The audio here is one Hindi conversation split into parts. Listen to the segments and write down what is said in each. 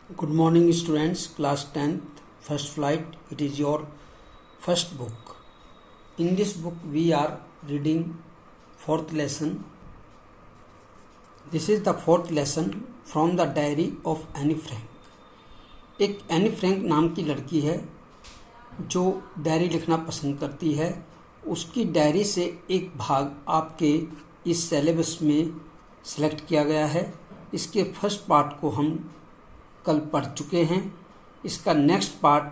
Good morning students, class 10th, first flight. It is your first book. In this book we are reading fourth lesson. This is the fourth lesson from the diary of Anne Frank. एक एनी फ्रैंक नाम की लड़की है जो डायरी लिखना पसंद करती है। उसकी डायरी से एक भाग आपके इस सिलेबस में सेलेक्ट किया गया है। इसके फर्स्ट पार्ट को हम कल पढ़ चुके हैं। इसका नेक्स्ट पार्ट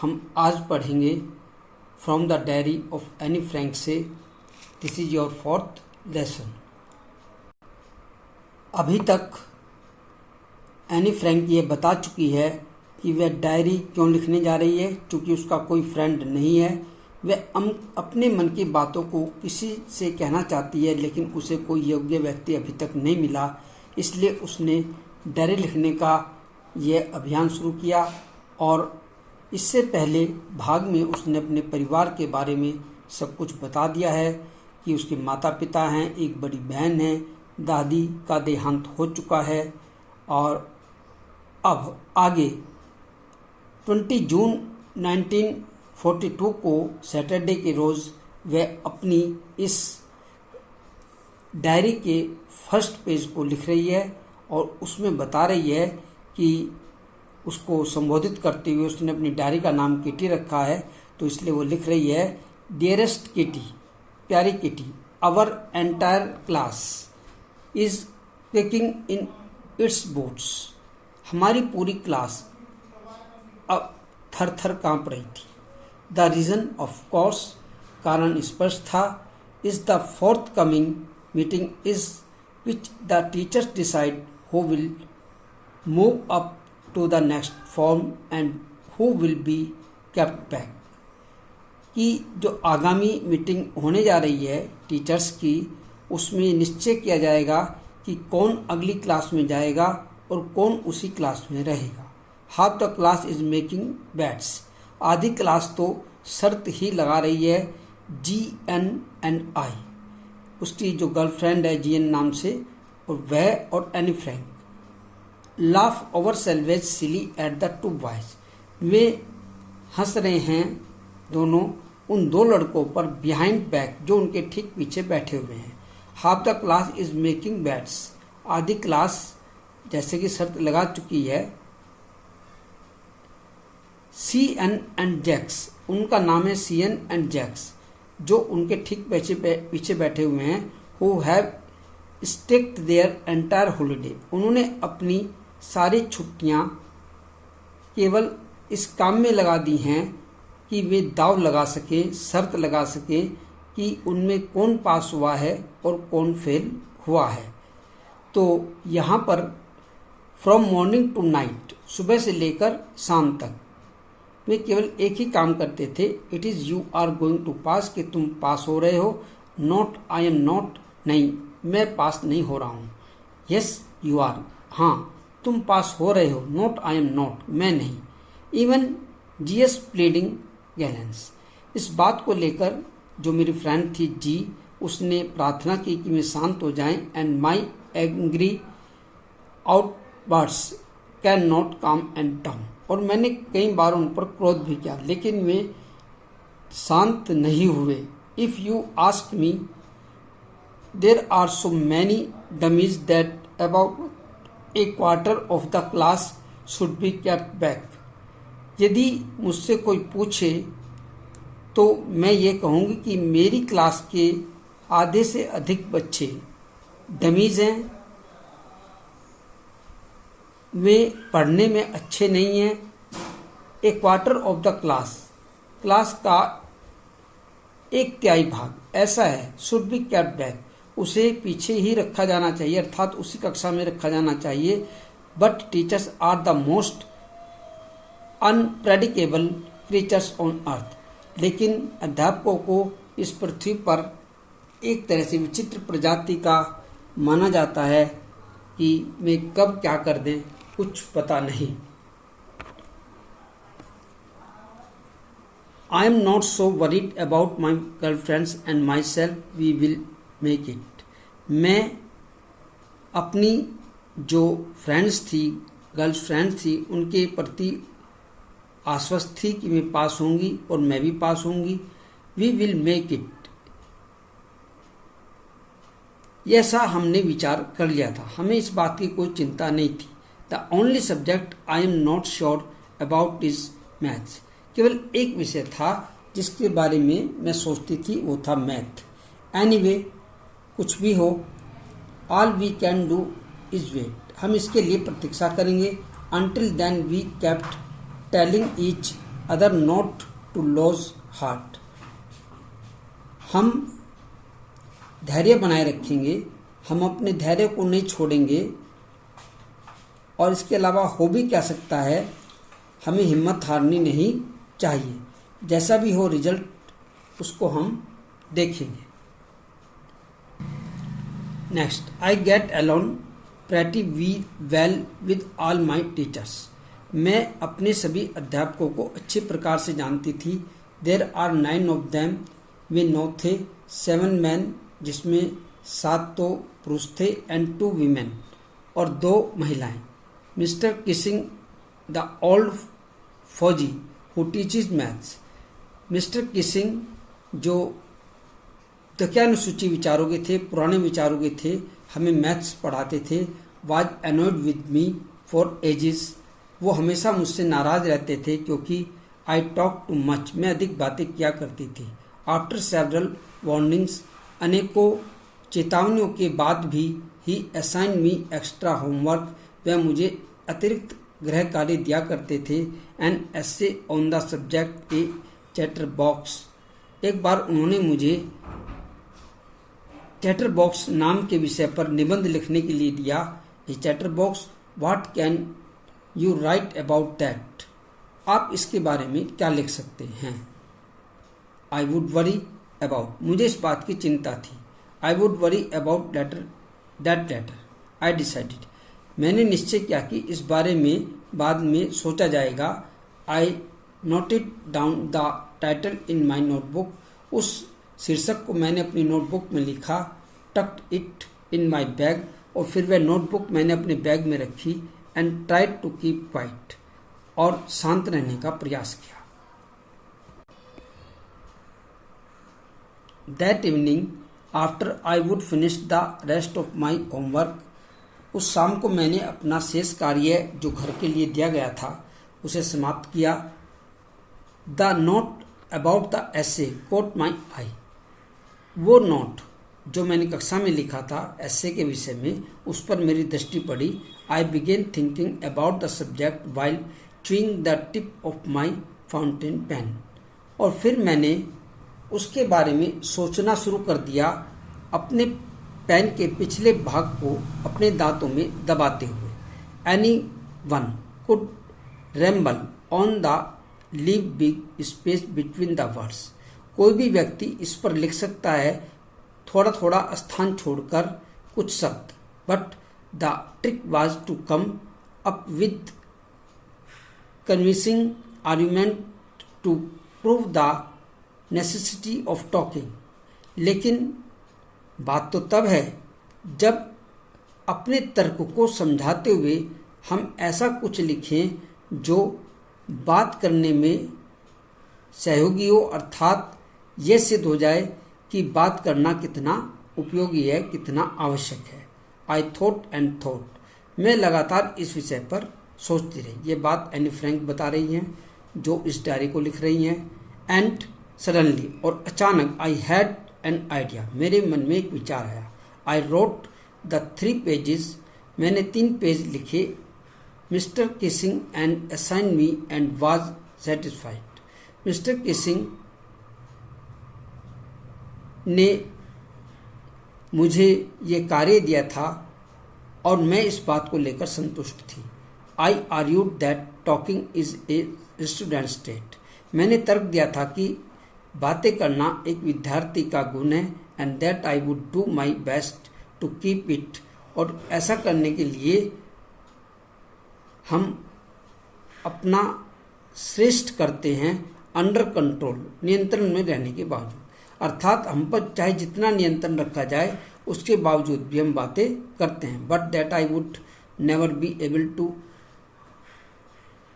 हम आज पढ़ेंगे from the diary of Anne Frank से। This is your fourth lesson. अभी तक एनी फ्रैंक ये बता चुकी है कि वह डायरी क्यों लिखने जा रही है, क्योंकि उसका कोई फ्रेंड नहीं है। वह अपने मन की बातों को किसी से कहना चाहती है, लेकिन उसे कोई योग्य व्यक्ति अभी तक नहीं मिला। इसलिए उसने डायरी लिखने का यह अभियान शुरू किया। और इससे पहले भाग में उसने अपने परिवार के बारे में सब कुछ बता दिया है कि उसके माता पिता हैं, एक बड़ी बहन है, दादी का देहांत हो चुका है। और अब आगे 20 जून 1942 को सैटरडे के रोज़ वह अपनी इस डायरी के फर्स्ट पेज को लिख रही है और उसमें बता रही है कि उसको संबोधित करते हुए उसने अपनी डायरी का नाम किटी रखा है, तो इसलिए वो लिख रही है, डियरेस्ट किटी, प्यारी Kitty, our entire class is quaking in its boots. हमारी पूरी क्लास अब थर थर काँप रही थी। द रीज़न ऑफ कोर्स, कारण स्पष्ट था, is the fourth coming meeting is which the teachers decide who will move up to the next form and who will be kept back। कि जो आगामी मीटिंग होने जा रही है टीचर्स की, उसमें निश्चय किया जाएगा कि कौन अगली क्लास में जाएगा और कौन उसी क्लास में रहेगा। Half the class is making bets, आधी क्लास तो शर्त ही लगा रही है। GN&I, उसकी जो गर्लफ्रेंड है GN नाम से, और वह और Anne Frank laugh over salvage silly at the two boys. वे हंस रहे हैं दोनों उन दो लड़कों पर बिहाइंड बैक, जो उनके ठीक पीछे बैठे हुए हैं। Half the class is making bats, आधी क्लास जैसे कि शर्त लगा चुकी है। CN एंड जैक्स, उनका नाम है CN एंड जैक्स, जो उनके ठीक पीछे बैठे हुए हैं। Who have stacked their entire holiday, उन्होंने अपनी सारी छुट्टियां केवल इस काम में लगा दी हैं कि वे दाव लगा सके, शर्त लगा सके कि उनमें कौन पास हुआ है और कौन फेल हुआ है। तो यहाँ पर फ्रॉम मॉर्निंग टू नाइट, सुबह से लेकर शाम तक वे केवल एक ही काम करते थे। It is you are going to pass, कि तुम पास हो रहे हो। नॉट आई एम नॉट, नहीं मैं पास नहीं हो रहा हूँ। यस यू आर, हाँ तुम पास हो रहे हो। नॉट आई एम नॉट, मैं नहीं। इवन GS प्लीडिंग गैलेंस, इस बात को लेकर जो मेरी फ्रेंड थी जी, उसने प्रार्थना की कि वे शांत हो जाएं। And my angry outbursts can not calm and down, और मैंने कई बार उन पर क्रोध भी किया, लेकिन वे शांत नहीं हुए। If you ask me, there are so many dummies that about a quarter of the class should be kept back। यदि मुझसे कोई पूछे तो मैं ये कहूँगी कि मेरी क्लास के आधे से अधिक बच्चे डमीज हैं, वे पढ़ने में अच्छे नहीं हैं। ए quarter of the class, class का एक तिहाई भाग ऐसा है, शुड बी केप्ट बैक, उसे पीछे ही रखा जाना चाहिए, अर्थात उसी कक्षा में रखा जाना चाहिए। But teachers are the most unpredictable creatures on earth, लेकिन अध्यापकों को इस पृथ्वी पर एक तरह से विचित्र प्रजाति का माना जाता है कि वे कब क्या कर दें कुछ पता नहीं। I am not so worried about my girlfriends and myself, we will make it. मैं अपनी जो फ्रेंड्स थी गर्ल्स फ्रेंड थी उनके प्रति आश्वस्त थी कि मैं पास होंगी और मैं भी पास होंगी। वी विल मेक इट, ऐसा हमने विचार कर लिया था। हमें इस बात की कोई चिंता नहीं थी। The only subject I am not sure about is maths. केवल एक विषय था जिसके बारे में मैं सोचती थी, वो था मैथ। एनीवे, कुछ भी हो, all we can do is wait. हम इसके लिए प्रतीक्षा करेंगे। Until then we kept telling each other not to lose heart. हम धैर्य बनाए रखेंगे, हम अपने धैर्य को नहीं छोड़ेंगे। और इसके अलावा हो भी क्या सकता है, हमें हिम्मत हारनी नहीं चाहिए। जैसा भी हो रिजल्ट उसको हम देखेंगे। Next, I get alone pretty well with all my teachers. मैं अपने सभी अध्यापकों को अच्छे प्रकार से जानती थी। देर आर 9 ऑफ देम, वे 9 थे। 7 मैन, जिसमें 7 तो पुरुष थे, एंड 2 वीमेन, और 2 महिलाएं। मिस्टर किसिंग द ओल्ड फौजी who teaches maths. Mister Keesing जो दक्यानुसूची विचारों के थे, पुराने विचारों के थे, हमें मैथ्स पढ़ाते थे। Was annoyed with me for ages. वो हमेशा मुझसे नाराज रहते थे क्योंकि आई टॉक टू मच, मैं अधिक बातें किया करती थी। आफ्टर सेवरल वार्निंग्स, अनेकों चेतावनियों के बाद भी, ही असाइन मी एक्स्ट्रा होमवर्क, वह मुझे अतिरिक्त गृह कार्य दिया करते थे। An essay on the subject A chatter box. एक बार उन्होंने मुझे चैटर बॉक्स नाम के विषय पर निबंध लिखने के लिए दिया। A chatterbox, what can you write about that. आप इसके बारे में क्या लिख सकते हैं। आई वुड वरी अबाउट, मुझे इस बात की चिंता थी। I would worry about that letter, I decided, मैंने निश्चय किया कि इस बारे में बाद में सोचा जाएगा। I noted down the title in my notebook, उस शीर्षक को मैंने अपनी नोटबुक में लिखा। Tucked it in my bag, और फिर वह नोटबुक मैंने अपने बैग में रखी। And tried to keep quiet, और शांत रहने का प्रयास किया। That evening after I would finish the rest of my homework, उस शाम को मैंने अपना शेष कार्य जो घर के लिए दिया गया था उसे समाप्त किया। The note about the essay caught my eye, वो नोट जो मैंने कक्षा में लिखा था एसे के विषय में, उस पर मेरी दृष्टि पड़ी। I began thinking about the subject while chewing the tip of my fountain pen, और फिर मैंने उसके बारे में सोचना शुरू कर दिया, अपने पेन के पिछले भाग को अपने दांतों में दबाते हुए। Anyone could ramble on the leave big space between the words, कोई भी व्यक्ति इस पर लिख सकता है थोड़ा थोड़ा स्थान छोड़कर कुछ शब्द। But the trick was to come up with convincing argument to prove the necessity of talking, लेकिन बात तो तब है जब अपने तर्क को समझाते हुए हम ऐसा कुछ लिखें जो बात करने में सहयोगी हो, अर्थात ये सिद्ध हो जाए कि बात करना कितना उपयोगी है, कितना आवश्यक है। आई थॉट एंड थॉट, मैं लगातार इस विषय पर सोचती रही। ये बात एनी फ्रैंक बता रही हैं जो इस डायरी को लिख रही हैं। एंड सडनली, और अचानक, आई हैड एन आइडिया, मेरे मन में एक विचार आया। आई रोट द 3 पेजेस, मैंने 3 पेज लिखे। Mister Keesing and assign me and was satisfied. Mister Keesing ने मुझे ये कार्य दिया था और मैं इस बात को लेकर संतुष्ट थी। I argued that talking is a student state, मैंने तर्क दिया था कि बातें करना एक विद्यार्थी का गुण है। And that I would do my best to keep it, और ऐसा करने के लिए हम अपना श्रेष्ठ करते हैं अंडर कंट्रोल, नियंत्रण में रहने के बावजूद। अर्थात हम पर चाहे जितना नियंत्रण रखा जाए उसके बावजूद भी हम बातें करते हैं। But that I would never be able to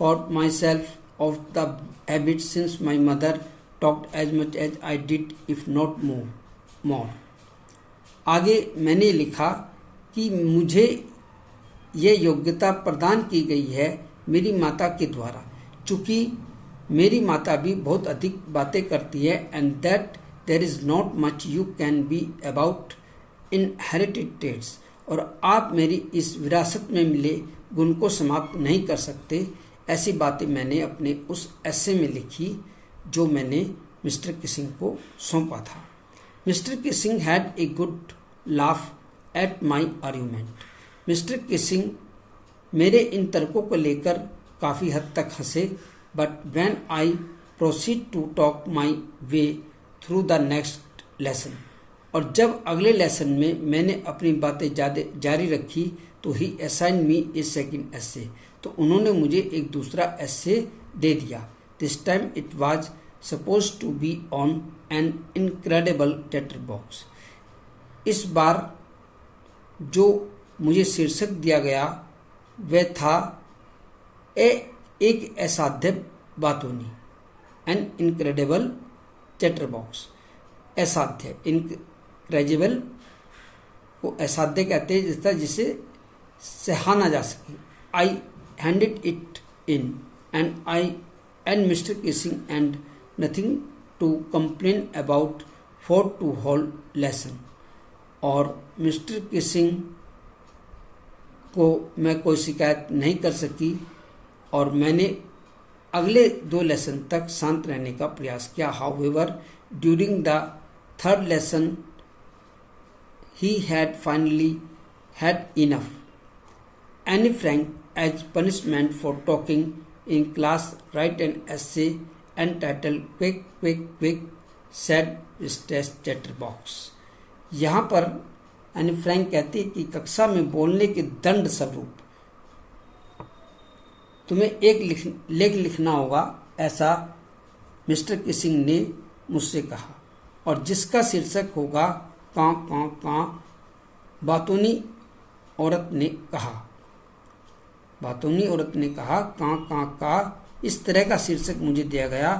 caught myself of the habit since my mother talked as much as I did, if not more. आगे मैंने लिखा कि मुझे ये योग्यता प्रदान की गई है मेरी माता के द्वारा, चूँकि मेरी माता भी बहुत अधिक बातें करती है, and that there is not much you can be about inherited traits, और आप मेरी इस विरासत में मिले गुण को समाप्त नहीं कर सकते। ऐसी बातें मैंने अपने उस एसे में लिखी जो मैंने मिस्टर किसिंग को सौंपा था। Mr Keesing had a good laugh at my argument. Mr Keesing मेरे इन तर्कों को लेकर काफ़ी हद तक हंसे, but when I proceed to talk my way through the next lesson, और जब अगले लेसन में मैंने अपनी बातें जारी रखी तो ही असाइन मी ए सेकेंड एसे, तो उन्होंने मुझे एक दूसरा एसे दे दिया। This time it was suppose to be on an incredible chatterbox. इस बार जो मुझे शीर्षक दिया गया वह था एक असाध्य बातूनी, एन इनक्रेडिबल टेटर बॉक्स। असाध्य, इनक्रेडिबल को असाध्य कहते हैं जिसे सहा ना जा सके। I handed it in and mister Keesing and nothing to complain about for two whole lesson, और मिस्टर किसिंग को मैं कोई शिकायत नहीं कर सकी और मैंने अगले 2 लेसन तक शांत रहने का प्रयास किया। However during the third lesson he had finally had enough. Anne Frank as punishment for talking in class write an essay entitled quick quick quick said stress chatterbox. यहाँ पर एनी फ्रैंक कहती है कि कक्षा में बोलने के दंड स्वरूप तुम्हें एक लेख लिखना होगा, ऐसा मिस्टर किसिंग ने मुझसे कहा, और जिसका शीर्षक होगा कां कां कां। बातूनी औरत ने कहा कां कां का। इस तरह का शीर्षक मुझे दिया गया।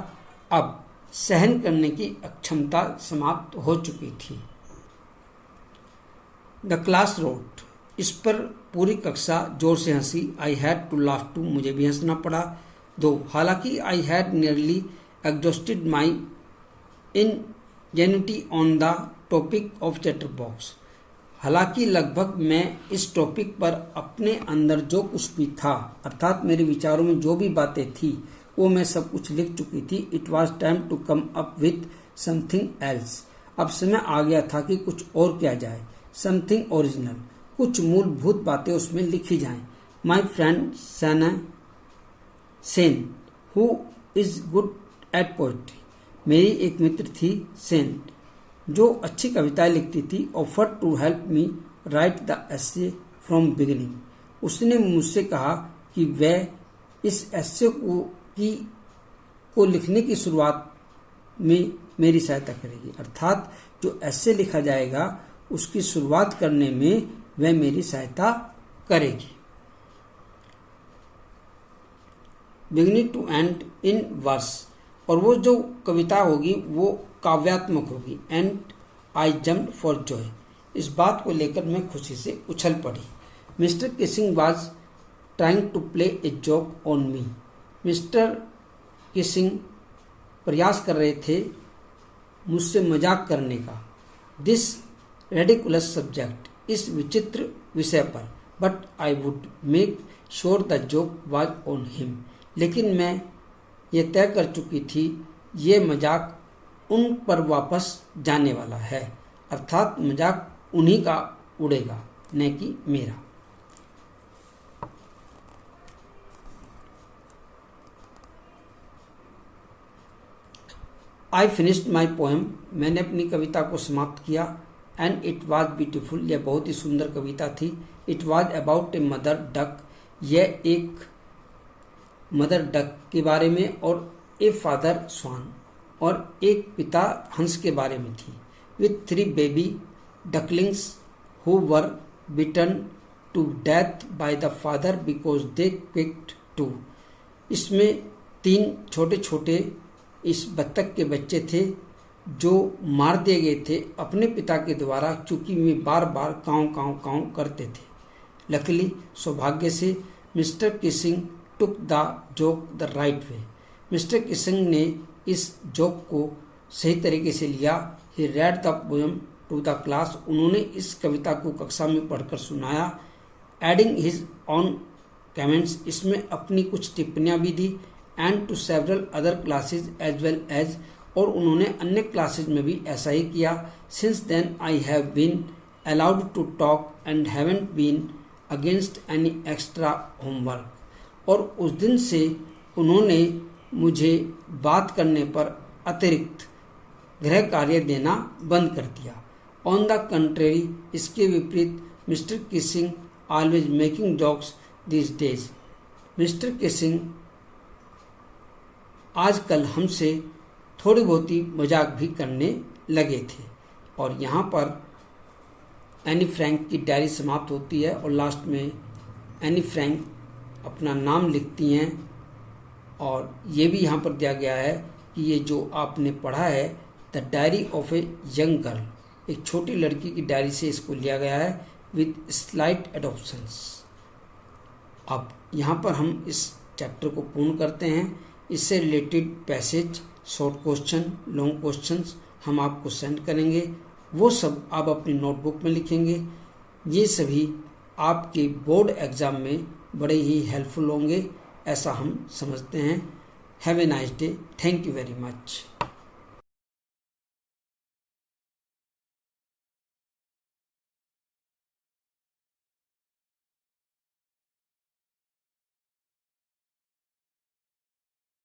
अब सहन करने की अक्षमता समाप्त हो चुकी थी। द क्लास रोड, इस पर पूरी कक्षा जोर से हंसी। I had to laugh too, मुझे भी हंसना पड़ा। दो हालांकि I had nearly exhausted my ingenuity on the topic of chatterbox, हालांकि लगभग मैं इस टॉपिक पर अपने अंदर जो कुछ भी था, अर्थात मेरे विचारों में जो भी बातें थी, वो मैं सब कुछ लिख चुकी थी। It was time to come up with something else, अब समय आ गया था कि कुछ और किया जाए। समथिंग ओरिजिनल, कुछ मूलभूत बातें उसमें लिखी जाएं। My friend Sen who is good at poetry, मेरी एक मित्र थी सेन जो अच्छी कविताएं लिखती थी। Offer to help me write the essay from beginning, उसने मुझसे कहा कि वह इस एसे को लिखने की शुरुआत में मेरी सहायता करेगी, अर्थात जो एसे लिखा जाएगा उसकी शुरुआत करने में वह मेरी सहायता करेगी। Beginning to end in verse, और वो जो कविता होगी वो काव्यात्मक होगी। And I jumped for joy, इस बात को लेकर मैं खुशी से उछल पड़ी। Mister Keesing was trying to play a joke on me, mister Keesing प्रयास कर रहे थे मुझसे मजाक करने का। दिस रेडिकुलस सब्जेक्ट, इस विचित्र विषय पर। But I would make sure the joke was on him, लेकिन मैं ये तय कर चुकी थी ये मजाक उन पर वापस जाने वाला है, अर्थात मजाक उन्हीं का उड़ेगा न कि मेरा। आई फिनिश्ड माई पोएम, मैंने अपनी कविता को समाप्त किया। एंड इट वॉज ब्यूटिफुल, यह बहुत ही सुंदर कविता थी। It was about a mother duck, यह एक मदर डक के बारे में और ए फादर स्वान, और एक पिता हंस के बारे में थी। With 3 baby ducklings who were bitten to death by the father because they quacked too इसमें 3 छोटे छोटे इस बत्तख के बच्चे थे जो मार दिए गए थे अपने पिता के द्वारा, क्योंकि वे बार बार काँव काँव काँव करते थे। लकीली, सौभाग्य से, mister Keesing took the joke the right way. Mister Keesing ने इस जोक को सही तरीके से लिया। He read the poem to the class. उन्होंने इस कविता को कक्षा में पढ़कर सुनाया। Adding his own comments. इसमें अपनी कुछ टिप्पणियां भी दी। And to several other classes as well as. और उन्होंने अन्य क्लासेज में भी ऐसा ही किया। Since then I have been allowed to talk and haven't been against any extra homework. और उस दिन से उन्होंने मुझे बात करने पर अतिरिक्त गृह कार्य देना बंद कर दिया। ऑन द कंट्रेरी, इसके विपरीत, mister Keesing always making jokes this days. Mister Keesing आजकल हमसे थोड़ी बहुत ही मजाक भी करने लगे थे। और यहाँ पर एनी फ्रैंक की डायरी समाप्त होती है और लास्ट में एनी फ्रैंक अपना नाम लिखती हैं। और ये भी यहाँ पर दिया गया है कि ये जो आपने पढ़ा है the diary of a young girl, एक छोटी लड़की की डायरी से इसको लिया गया है विद स्लाइट एडॉप्शंस। अब यहाँ पर हम इस चैप्टर को पूर्ण करते हैं। इससे related passage, short question, long questions हम आपको सेंड करेंगे। वो सब आप अपनी नोटबुक में लिखेंगे। ये सभी आपके बोर्ड एग्ज़ाम में बड़े ही हेल्पफुल होंगे, ऐसा हम समझते हैं। Have a nice day. Thank you very much.